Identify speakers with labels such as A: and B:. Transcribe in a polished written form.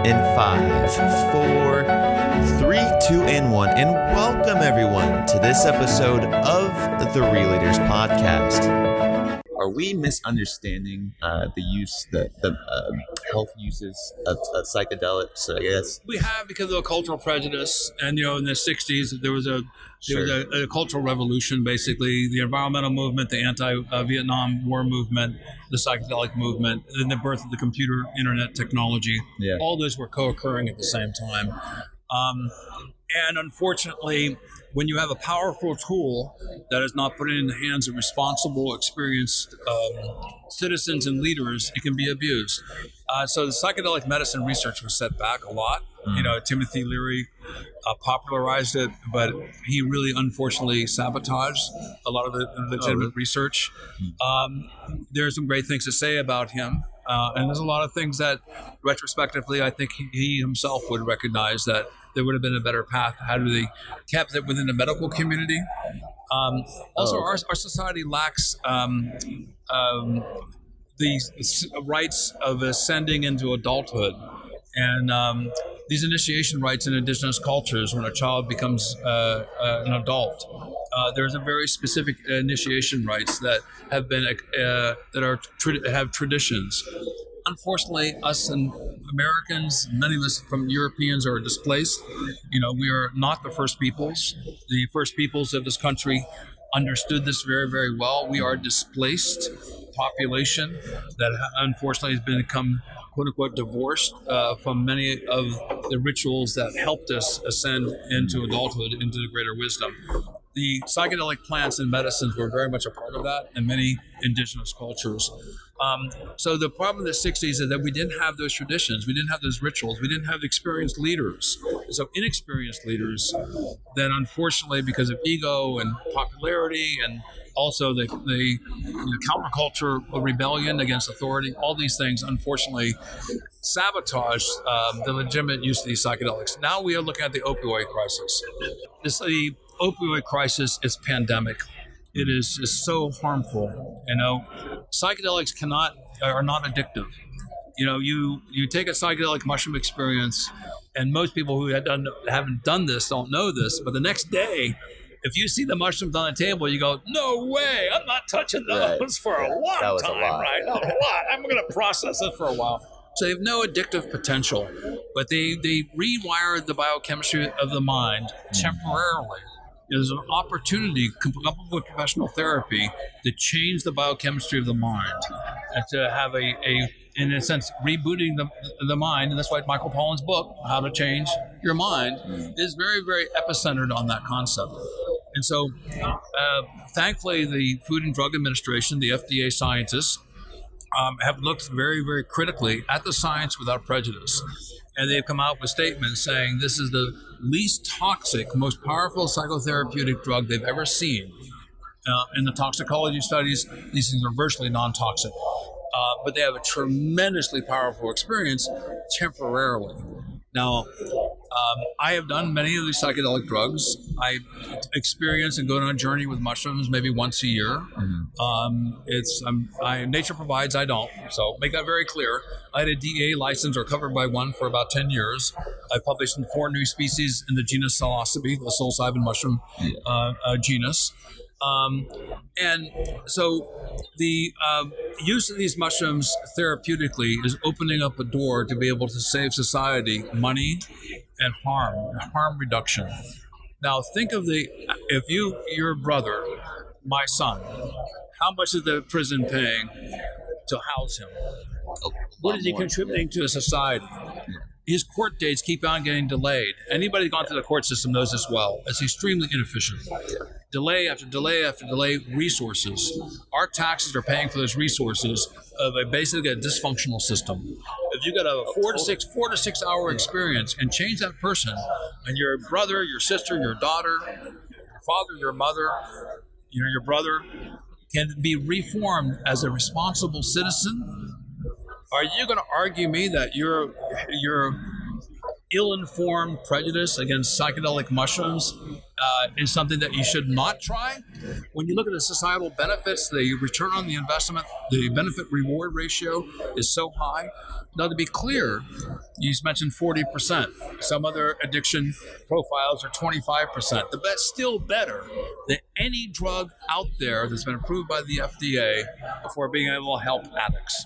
A: In 5, 4, 3, 2, and 1. And welcome everyone to this episode of the Relators Podcast. Are we misunderstanding the health uses of psychedelics, I guess?
B: We have, because of a cultural prejudice. And, in the 60s, there was a cultural revolution, basically. The environmental movement, the anti-Vietnam War movement, the psychedelic movement, and the birth of the computer, internet technology. Yeah. All those were co-occurring at the same time. And unfortunately, when you have a powerful tool that is not put in the hands of responsible, experienced citizens and leaders, it can be abused. So the psychedelic medicine research was set back a lot. Timothy Leary popularized it, but he really, unfortunately, sabotaged a lot of the legitimate research. There's some great things to say about him. And there's a lot of things that, retrospectively, I think he himself would recognize that there would have been a better path had they kept it within the medical community. Our society lacks the rites of ascending into adulthood. And these initiation rites in indigenous cultures, when a child becomes an adult, there's a very specific initiation rites that have been have traditions. Unfortunately, us and Americans, many of us from Europeans are displaced. We are not the first peoples. The first peoples of this country understood this very, very well. We are a displaced population that unfortunately has become, quote unquote, divorced from many of the rituals that helped us ascend into adulthood, into the greater wisdom. The psychedelic plants and medicines were very much a part of that in many indigenous cultures. So the problem in the 60s is that we didn't have those traditions, we didn't have those rituals, we didn't have experienced leaders. So inexperienced leaders, then unfortunately, because of ego and popularity and also the counterculture rebellion against authority, all these things unfortunately sabotaged the legitimate use of these psychedelics. Now we are looking at the opioid crisis. The opioid crisis is pandemic. It is so harmful. Psychedelics are not addictive. You take a psychedelic mushroom experience, and most people who haven't done this don't know this, but the next day, if you see the mushrooms on the table, you go, no way, I'm not touching those for a long time, right? A lot. I'm going to process it for a while. So they have no addictive potential, but they rewire the biochemistry of the mind temporarily. There's an opportunity, coupled with professional therapy, to change the biochemistry of the mind and to have in a sense, rebooting the mind. And that's why Michael Pollan's book, How to Change Your Mind, is very, very epicentered on that concept. And so, thankfully, the Food and Drug Administration, the FDA scientists, have looked very, very critically at the science without prejudice. And they've come out with statements saying this is the least toxic, most powerful psychotherapeutic drug they've ever seen. In the toxicology studies, these things are virtually non-toxic. But they have a tremendously powerful experience temporarily. Now, I have done many of these psychedelic drugs. I experience and go on a journey with mushrooms maybe once a year. Nature provides, I don't. So make that very clear. I had a DEA license or covered by one for about 10 years. I published in 4 new species in the genus Psilocybe, the psilocybin mushroom genus. And so the use of these mushrooms therapeutically is opening up a door to be able to save society money and harm reduction. Now think of if your brother, my son, how much is the prison paying to house him? What is he contributing to the society? His court dates keep on getting delayed. Anybody who's gone through the court system knows this well. It's extremely inefficient. Delay after delay after delay, resources. Our taxes are paying for those resources of basically a dysfunctional system. If you got a 4 to 6 hour experience and change that person, and your brother, your sister, your daughter, your father, your mother, your brother can be reformed as a responsible citizen, are you going to argue me that your ill-informed prejudice against psychedelic mushrooms is something that you should not try. When you look at the societal benefits, the return on the investment, the benefit-reward ratio is so high. Now, to be clear, you mentioned 40%. Some other addiction profiles are 25%. That's still better than any drug out there that's been approved by the FDA for being able to help addicts.